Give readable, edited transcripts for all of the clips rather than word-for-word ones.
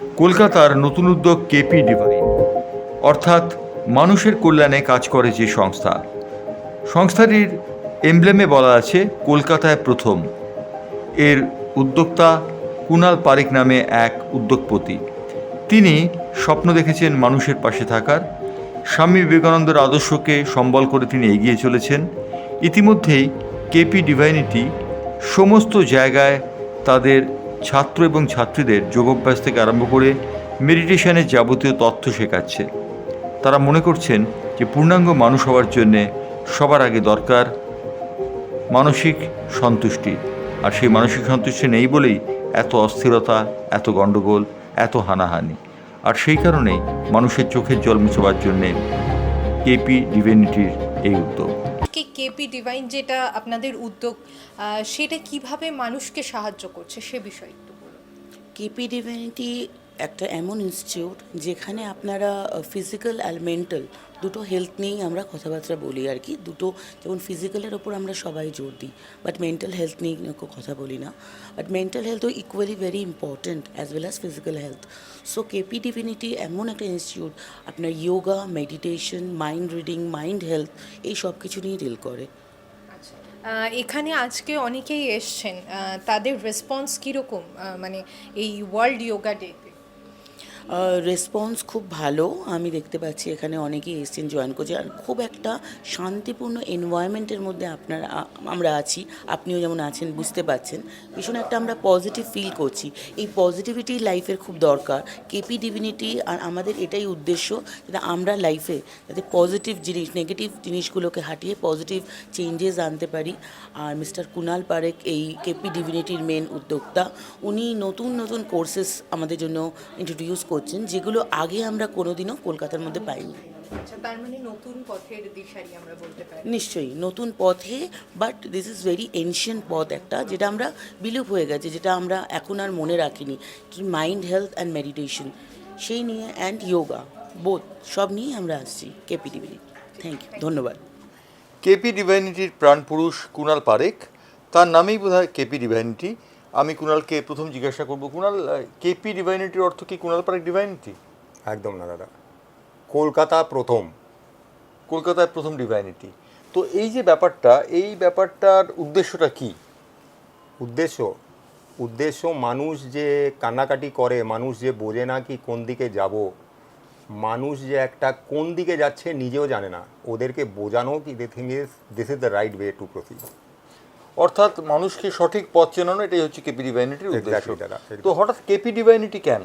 কলকাতার নতুন উদ্যোগ কেপি ডিভাইন, অর্থাৎ মানুষের কল্যাণে কাজ করে যে সংস্থা। সংস্থাটির এমব্লেমে বলা আছে কলকাতায় প্রথম। এর উদ্যোক্তা কুণাল পারিক নামে এক উদ্যোগপতি। তিনি স্বপ্ন দেখেছেন মানুষের পাশে থাকার। স্বামী বিবেকানন্দের আদর্শকে সম্বল করে তিনি এগিয়ে চলেছেন। ইতিমধ্যেই কেপি ডিভাইনিটি সমস্ত জায়গায় তাদের ছাত্র এবং ছাত্রীদের যোগাভ্যাস থেকে আরম্ভ করে মেডিটেশনের যাবতীয় তথ্য শেখাচ্ছে। তারা মনে করছেন যে পূর্ণাঙ্গ মানুষ হওয়ার জন্যে সবার আগে দরকার মানসিক সন্তুষ্টি। আর সেই মানসিক সন্তুষ্টি নেই বলেই এত অস্থিরতা, এত গণ্ডগোল, এত হানাহানি। আর সেই কারণেই মানুষের চোখের জল মুছবার জন্যে কেপি ডিভাইনিটির এই উদ্যোগ। কেপি ডিভাইন যেটা আপনাদের উদ্যোগ, সেটা কিভাবে মানুষকে সাহায্য করছে সে বিষয়ে একটু বলুন। কেপি ডিভিনিটি একটা এমন ইনস্টিটিউট যেখানে আপনারা ফিজিক্যাল আর মেন্টাল দুটো হেলথ নিয়েই আমরা কথাবার্তা বলি আর কি। দুটো, যেমন ফিজিক্যালের ওপর আমরা সবাই জোর দিই, বাট মেন্টাল হেলথ নিয়ে কথা বলি না। বাট মেন্টাল হেলথও equally very important as well as physical health. So KP divinity এমন একটা ইনস্টিটিউট আপনার yoga, meditation, mind reading, mind health এই সব কিছু নিয়ে ডিল করে। এখানে আজকে অনেকেই এসছেন, তাদের রেসপন্স কীরকম, মানে এই ওয়ার্ল্ড যোগা ডেতে? রেসপন্স খুব ভালো। আমি দেখতে পাচ্ছি এখানে অনেকেই এসছেন, জয়েন করছে, আর খুব একটা শান্তিপূর্ণ এনভায়রনমেন্টের মধ্যে আমরা আছি। আপনিও যেমন আছেন, বুঝতে পারছেন ভীষণ একটা আমরা পজিটিভ ফিল করছি। এই পজিটিভিটি লাইফের খুব দরকার। কেপি ডিভিনিটি আর আমাদের এটাই উদ্দেশ্য, যাতে আমরা লাইফে যাতে পজিটিভ জিনিস, নেগেটিভ জিনিসগুলোকে হাঁটিয়ে পজিটিভ চেঞ্জেস আনতে পারি। আর মিস্টার কুণাল পারেখ এই কেপি ডিভিনিটির মেন উদ্যোক্তা। উনি নতুন নতুন কোর্সেস আমাদের জন্য ইন্ট্রোডিউস করছেন, যেগুলো আগে আমরা কোনোদিনও কলকাতার মধ্যে পাইনি। আচ্ছা, তার মানে নতুন পথের দিশারি আমরা বলতে পারি। নিশ্চয়ই নতুন পথে, but this is very ancient পথ একটা, যেটা আমরা বিলুপ হয়ে গেছে, যেটা আমরা এখন আর মনে রাখিনি। কি মাইন্ড হেলথ অ্যান্ড মেডিটেশন সেই নিয়ে, অ্যান্ড যোগা, বোথ সব নিয়েই আমরা আসছি কেপি ডিভিনিটি। থ্যাংক ইউ, ধন্যবাদ। কেপি ডিভাইনিটির প্রাণপুরুষ কুণাল পারেখ, তার নামেই বোধহয় কেপি ডিভাইনিটি। আমি কুণালকে প্রথম জিজ্ঞাসা করব, কুণাল, কেপি ডিভাইনিটির অর্থ কি কুণাল পারেখ ডিভাইনিটি? একদম না দাদা, কলকাতা প্রথম। কলকাতায় প্রথম ডিভাইনিটি। তো এই যে ব্যাপারটা, এই ব্যাপারটার উদ্দেশ্যটা কি? উদ্দেশ্য মানুষ যে কান্নাকাটি করে, মানুষ যে বোঝে না কি কোন দিকে যাব, মানুষ যে একটা কোন দিকে যাচ্ছে নিজেও জানে না, ওদেরকে বোঝানো কি this is the right way to proceed. অর্থাৎ মানুষকে সঠিক পথ চেনানো, এটাই হচ্ছে কেপি ডিভাইনিটির উদ্দেশ্য। দাদা, তো হঠাৎ কেপি ডিভাইনিটি কেন?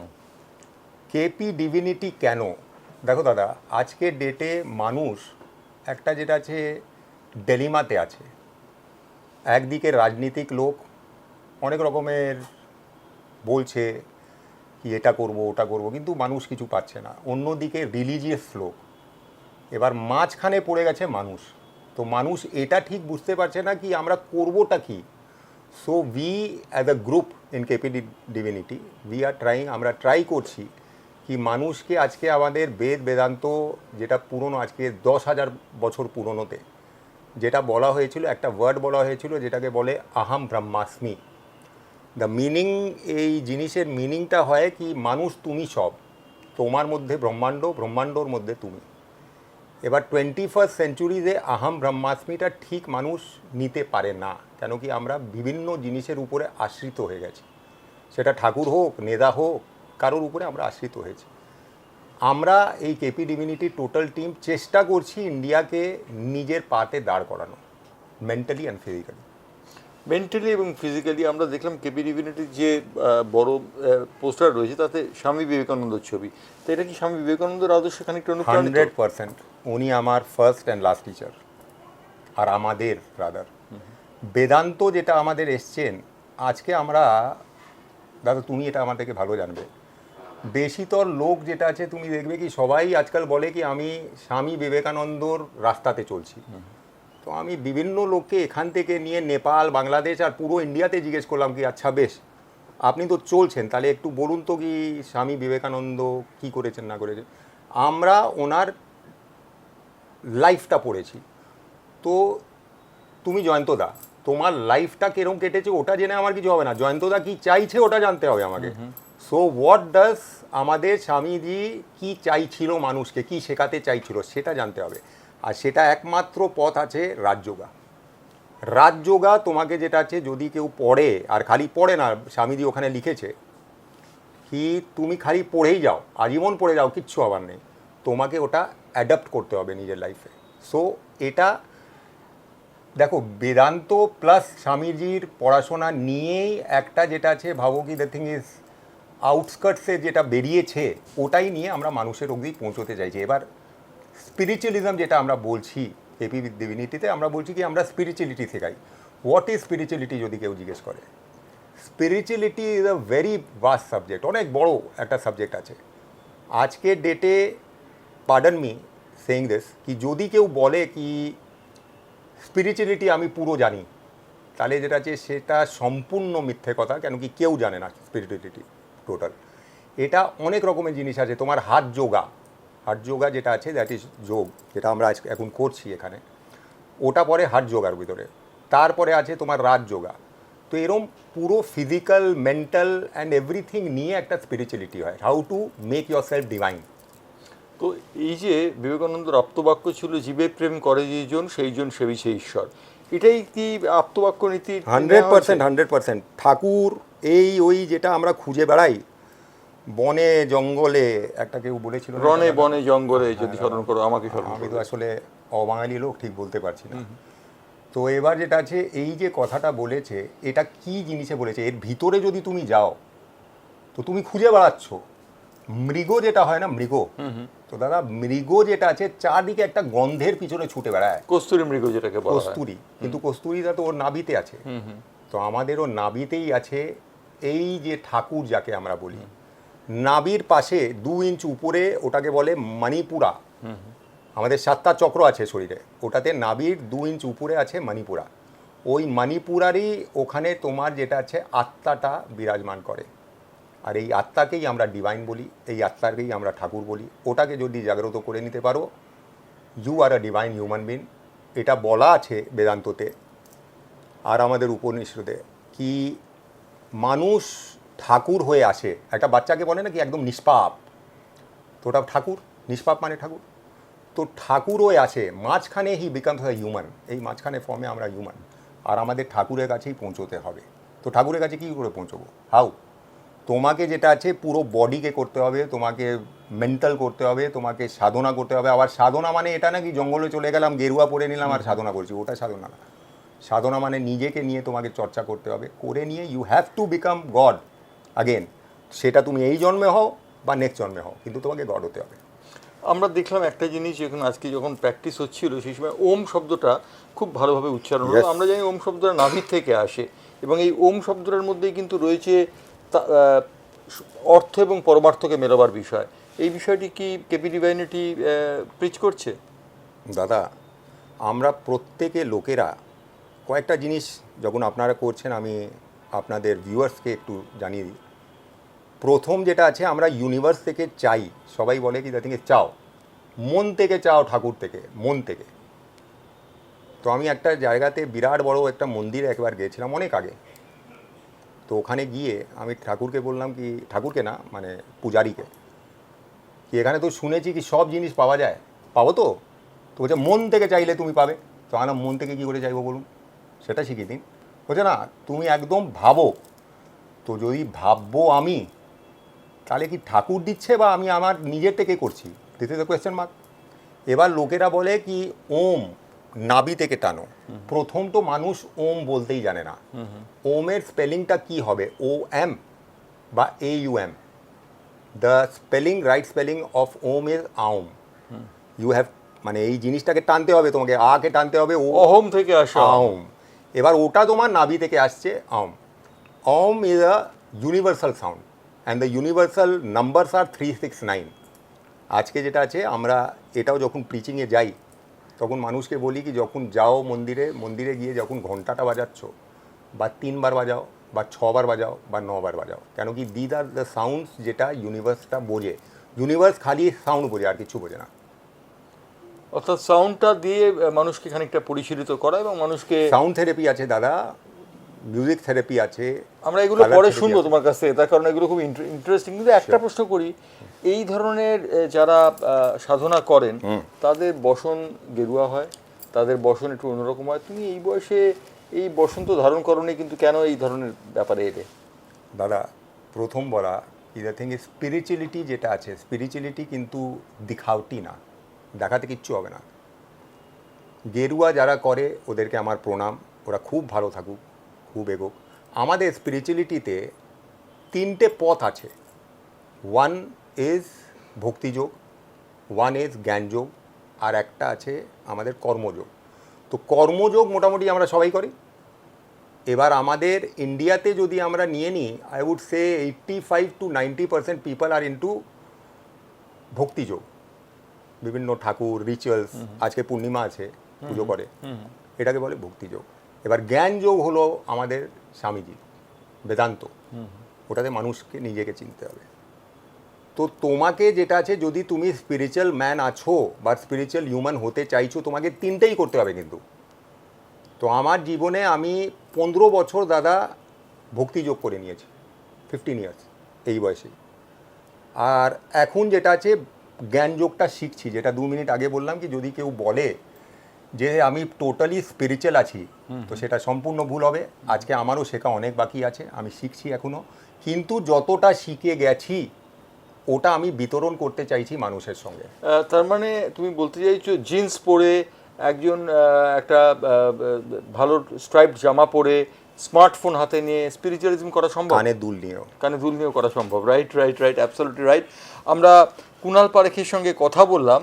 কেপি ডিভিনিটি কেন? দেখো দাদা, আজকের ডেটে মানুষ একটা যেটা আছে ডেলিমাতে আছে। একদিকে রাজনীতিক লোক অনেক রকমের বলছে কি এটা করব ওটা করব, কিন্তু মানুষ কিছু পাচ্ছে না। অন্যদিকে রিলিজিয়াস লোক, এবার মাঝখানে পড়ে গেছে মানুষ। তো মানুষ এটা ঠিক বুঝতে পারছে না কি আমরা করবোটা কি। So we as a group in KP divinity we are trying, আমরা ট্রাই করছি কি মানুষকে আজকে আমাদের বেদান্ত যেটা পুরনো, আজকে 10,000 বছর পুরনোতে যেটা বলা হয়েছিল, একটা ওয়ার্ড বলা হয়েছিল যেটাকে বলে আহাম ব্রহ্মাস্মি। দ্য মিনিং, এই জিনিসের মিনিংটা হয় কি মানুষ তুমি সব, তোমার মধ্যে ব্রহ্মাণ্ড, ব্রহ্মাণ্ডর মধ্যে তুমি। এবার 21st সেঞ্চুরিতে আহাম ব্রহ্মাস্মিটা ঠিক মানুষ নিতে পারে না, কেন কি আমরা বিভিন্ন জিনিসের উপরে আশ্রিত হয়ে গেছি। সেটা ঠাকুর হোক, নেদা হোক, কারোর উপরে আমরা আশ্রিত হয়েছি। আমরা এই কেপি ডিভিনিটি টোটাল টিম চেষ্টা করছি ইন্ডিয়াকে নিজের পাতে দাঁড় করানো, মেন্টালি অ্যান্ড ফিজিক্যালি। মেন্টালি এবং ফিজিক্যালি। আমরা দেখলাম কেপি ডিভিনিটির যে বড় পোস্টার রয়েছে তাতে স্বামী বিবেকানন্দের ছবি। তো এটা কি স্বামী বিবেকানন্দের আদর্শ খানিকটা অনুপ্রাণিত? 100%। উনি আমার ফার্স্ট অ্যান্ড লাস্ট টিচার, আর আমাদের রাদার বেদান্ত যেটা আমাদের এসছেন আজকে আমরা, দাদা তুমি এটা আমার থেকে ভালো জানবে, বেশিতর লোক যেটা আছে তুমি দেখবে কি সবাই আজকাল বলে কি আমি স্বামী বিবেকানন্দর রাস্তাতে চলছি। তো আমি বিভিন্ন লোককে এখান থেকে নিয়ে নেপাল, বাংলাদেশ আর পুরো ইন্ডিয়াতে জিজ্ঞেস করলাম কি আচ্ছা বেশ আপনি তো চলছেন, তাহলে একটু বলুন তো কি স্বামী বিবেকানন্দ কি করেছেন না করেছেন। আমরা ওনার লাইফটা পড়েছি। তো তুমি জয়ন্তদা, তোমার লাইফটা কিরকম কেটেছে ওটা জেনে আমার কিছু হবে না, জয়ন্তদা কি চাইছে ওটা জানতে হবে আমাকে। সো হোয়াট ডাজ আমাদের স্বামীজি কি চাইছিল মানুষকে, কি শেখাতে চাইছিল সেটা জানতে হবে। আর সেটা একমাত্র পথ আছে রাজযোগা। রাজযোগা তোমাকে যেটা আছে, যদি কেউ পড়ে, আর খালি পড়ে না, স্বামীজি ওখানে লিখেছে কি তুমি খালি পড়েই যাও, আজীবন পড়ে যাও, কিচ্ছু হবার নেই, তোমাকে ওটা অ্যাডাপ্ট করতে হবে নিজের লাইফে। সো এটা দেখো, বেদান্ত প্লাস স্বামীজির পড়াশোনা নিয়েই একটা যেটা আছে, ভাবো কি দ্য থিং ইজ আউটস্কার্টসে যেটা বেরিয়েছে, ওটাই নিয়ে আমরা মানুষের অবধি পৌঁছতে চাইছি। এবার স্পিরিচুয়ালিজম যেটা আমরা বলছি কেপি ডিভিনিটিতে, আমরা বলছি কি আমরা স্পিরিচুয়ালিটি শেখাই। হোয়াট ইজ স্পিরিচুয়ালিটি যদি কেউ জিজ্ঞেস করে, spirituality is a very vast subject, অনেক বড় একটা সাবজেক্ট আছে। আজকের ডেটে, পার্ডন মি সেইং দিস, কি যদি কেউ বলে কি স্পিরিচুয়ালিটি আমি পুরো জানি, তাহলে যেটা আছে সেটা সম্পূর্ণ মিথ্যে কথা। কেন কি কেউ জানে না স্পিরিচুয়ালিটি টোটাল। এটা অনেক রকমের জিনিস আছে। তোমার হাত যোগা যেটা আছে, দ্যাট ইজ যোগ, যেটা আমরা এখন করছি এখানে, ওটা পরে হাট যোগার ভিতরে। তারপরে আছে তোমার রাজযোগা। তো এরম পুরো ফিজিক্যাল, মেন্টাল অ্যান্ড এভরিথিং নিয়ে একটা স্পিরিচুয়ালিটি হয়, how to make your self divine. তো এই যে বিবেকানন্দের আপ্তবাক্য ছিল, জীবের প্রেম করে যেজন সেইজন সেবিছে ঈশ্বর, এটাই কি আপ্তবাক্য নীতির? 100%। ঠাকুর এই ওই যেটা আমরা খুঁজে বেড়াই বনে জঙ্গলে, একটা কেউ বলেছিল না, রনে বনে জঙ্গলে যদি স্মরণ করো আমাকে স্মরণ আমি তো করো। আসলে অবাঙালি লোক, ঠিক বলতে পারছি না। তো এবার যেটা আছে, এই যে কথাটা বলেছে, এটা কি জিনিসে বলেছে, এর ভিতরে যদি তুমি যাও তো তুমি খুঁজে বেড়াচ্ছ। মৃগ যেটা হয় না, মৃগ, তো দাদা মৃগ যেটা আছে চারদিকে একটা গন্ধের পিছনে ছুটে বেড়ায়, কস্তুরী মৃগ যেটাকে বলা হয়। কস্তুরী। কিন্তু কস্তুরীটা তো ওর নাভিতে আছে। তো আমাদেরও নাভিতেই আছে এই যে ঠাকুর যাকে আমরা বলি, নাভির পাশে 2 ইঞ্চ উপরে ওটাকে বলে মণিপুরা। আমাদের 7টা চক্র আছে শরীরে, ওটাতে নাভির 2 ইঞ্চ উপরে আছে মণিপুরা। ওই মণিপুরারই ওখানে তোমার যেটা আছে আত্মাটা বিরাজমান করে। আর এই আত্মাকেই আমরা ডিভাইন বলি, এই আত্মাকেই আমরা ঠাকুর বলি। ওটাকে যদি জাগ্রত করে নিতে পারো, you are a divine human being. এটা বলা আছে বেদান্ততে আর আমাদের উপনিষদে, কি মানুষ ঠাকুর হয়ে আসে। একটা বাচ্চাকে বলে না কি একদম নিষ্পাপ, তো ওটা ঠাকুর, নিষ্পাপ মানে ঠাকুর। তো ঠাকুর হয়ে আসে মাঝখানে, হি বিকামস আ হিউম্যান। এই মাঝখানে ফর্মে আমরা হিউম্যান, আর আমাদের ঠাকুরের কাছেই পৌঁছতে হবে। তো ঠাকুরের কাছে কী করে পৌঁছবো? হাউ? তোমাকে যেটা আছে পুরো বডিকে করতে হবে, তোমাকে মেন্টাল করতে হবে, তোমাকে সাধনা করতে হবে। আবার সাধনা মানে এটা না কি জঙ্গলে চলে গেলাম, গেরুয়া পরে নিলাম আর সাধনা করছি, ওটা সাধনা না। সাধনা মানে নিজেকে নিয়ে তোমাকে চর্চা করতে হবে, করে নিয়ে you have to become God again. সেটা তুমি এই জন্মে হও বা নেক্সট জন্মে হও, কিন্তু তোমাকে গড হতে হবে। আমরা দেখলাম একটা জিনিস, যখন আজকে যখন প্র্যাকটিস হচ্ছিল সেই সময় ওম শব্দটা খুব ভালোভাবে উচ্চারণ হলো। Yes. আমরা জানি ওম শব্দটা নাভির থেকে আসে, এবং এই ওম শব্দটার মধ্যেই কিন্তু রয়েছে অর্থ এবং পরমার্থকে মেলাবার বিষয়। এই বিষয়টি কি কেপি ডিভাইনিটি প্রিচ করছে? দাদা, আমরা প্রত্যেকে লোকেরা কয়েকটা জিনিস যখন আপনারা করছেন, আমি আপনাদের ভিউয়ার্সকে একটু জানিয়ে দিই। প্রথম যেটা আছে, আমরা ইউনিভার্স থেকে চাই, সবাই বলে কি থেকে চাও, মন থেকে চাও, ঠাকুর থেকে, মন থেকে। তো আমি একটা জায়গাতে বিরাট বড় একটা মন্দিরে একবার গিয়েছিলাম অনেক আগে। তো ওখানে গিয়ে আমি ঠাকুরকে বললাম কি, ঠাকুরকে না মানে পূজারীকে, কি এখানে তো শুনেছি কি সব জিনিস পাওয়া যায়, পাবো তো? তো বলছে মন থেকে চাইলে তুমি পাবে। তো আমরা মন থেকে কী করে চাইবো বলুন, সেটা শিখিয়ে দিন। বলছে না, তুমি একদম ভাবো। তো যদি ভাববো আমি, তাহলে কি ঠাকুর দিচ্ছে বা আমি আমার নিজের থেকে করছি? This is the question mark. এবার লোকেরা বলে কি ওম নাভি থেকে টানো। প্রথম তো মানুষ ওম বলতেই জানে না। ওমের স্পেলিংটা কি হবে, ও এম বা A U M? The spelling, right spelling of Om is Aum. You have, মানে এই জিনিসটাকে টানতে হবে তোমাকে, আকে টানতে হবে, ও অহম থেকে আসা আউম। এবার ওটা তোমার নাভি থেকে আসছে Aum. Om is a universal sound and the universal numbers are 369। আজকে যেটা আছে, আমরা এটাও যখন প্রিচিংয়ে যাই তখন মানুষকে বলি কি যখন যাও মন্দিরে গিয়ে যখন ঘন্টাটা বাজাচ্ছ, বা 3 বার বাজাও বা 6 বার বাজাও বা 9 বার বাজাও, কেন কি দিস আর দ্য সাউন্ডস যেটা ইউনিভার্সটা বোঝে। ইউনিভার্স খালি সাউন্ড বোঝে, আর কিছু বোঝে না। অর্থাৎ সাউন্ডটা দিয়ে মানুষকে খানিকটা পরিশীলিত করা এবং মানুষকে সাউন্ড থেরাপি আছে দাদা, মিউজিক থেরাপি আছে। আমরা এগুলো colour পরে therapy শুনবো আছে। তোমার কাছ থেকে, তার কারণ এগুলো খুব ইন্টারেস্টিং। কিন্তু একটা প্রশ্ন করি, এই ধরনের যারা সাধনা করেন তাদের বসন গেরুয়া হয়, তাদের বসন একটু অন্যরকম হয়। তুমি এই বয়সে এই বসন তো ধারণ করোনি, কিন্তু কেন এই ধরনের ব্যাপারে এলে? দাদা, প্রথম বলা দ্য থিং ইজ স্পিরিচুয়ালিটি যেটা আছে, স্পিরিচুয়ালিটি কিন্তু দিখাওটি না, দেখাতে কিচ্ছু হবে না। গেরুয়া যারা করে ওদেরকে আমার প্রণাম, ওরা খুব ভালো থাকুক, খুব এগোক। আমাদের স্পিরিচুয়ালিটিতে 3টে পথ আছে। One is ভক্তিযোগ, one is Jnanayoga, আর একটা আছে আমাদের কর্মযোগ। তো কর্মযোগ মোটামুটি আমরা সবাই করি। এবার আমাদের ইন্ডিয়াতে যদি আমরা নিয়ে নিই, I would say 85 to 90% people are into Bhakti Yoga. বিভিন্ন ঠাকুর রিচুয়ালস, আজকে পূর্ণিমা আছে, পুজো করে, এটাকে বলে ভক্তিযোগ। এবার জ্ঞানযোগ হলো আমাদের স্বামীজি বেদান্ত, ওটাতে মানুষকে নিজেকে চিনতে হবে। তো তোমাকে যেটা আছে, যদি তুমি স্পিরিচুয়াল ম্যান আছো বা স্পিরিচুয়াল হিউম্যান হতে চাইছো, তোমাকে 3টেই করতে হবে কিন্তু। তো আমার জীবনে আমি 15 বছর দাদা ভক্তিযোগ করে নিয়েছি, 15 ইয়ার্স এই বয়সে। আর এখন যেটা আছে জ্ঞানযোগটা শিখছি, যেটা 2 মিনিট আগে বললাম কি যদি কেউ বলে যে আমি টোটালি স্পিরিচুয়াল আছি, তো সেটা সম্পূর্ণ ভুল হবে। আজকে আমারও শেখা অনেক বাকি আছে, আমি শিখছি এখনও, কিন্তু যতটা শিখে গেছি ওটা আমি বিতরণ করতে চাইছি মানুষের সঙ্গে। তার মানে তুমি বলতে চাইছো জিন্স পরে একজন একটা ভালো স্ট্রাইপ জামা পরে স্মার্টফোন হাতে নিয়ে স্পিরিচুয়ালিজম করা সম্ভব? কানে দুল নিয়েও, কানে দুল নিয়েও করা সম্ভব। Right right right, absolutely right. আমরা কুণাল পারেখের সঙ্গে কথা বললাম।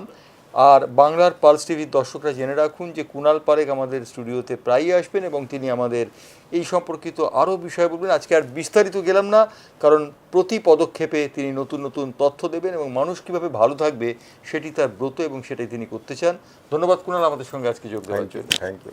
আর বাংলার পালস টিভির দর্শকরা জেনে রাখুন যে কুণাল পারেখ আমাদের স্টুডিওতে প্রায়ই আসবেন এবং তিনি আমাদের এই সম্পর্কিত আরও বিষয় বলবেন। আজকে আর বিস্তারিত গেলাম না, কারণ প্রতি পদক্ষেপে তিনি নতুন নতুন তথ্য দেবেন এবং মানুষ কীভাবে ভালো থাকবে সেটি তার ব্রত এবং সেটাই তিনি করতে চান। ধন্যবাদ কুণাল আমাদের সঙ্গে আজকে যোগ দেওয়ার জন্য। Thank you.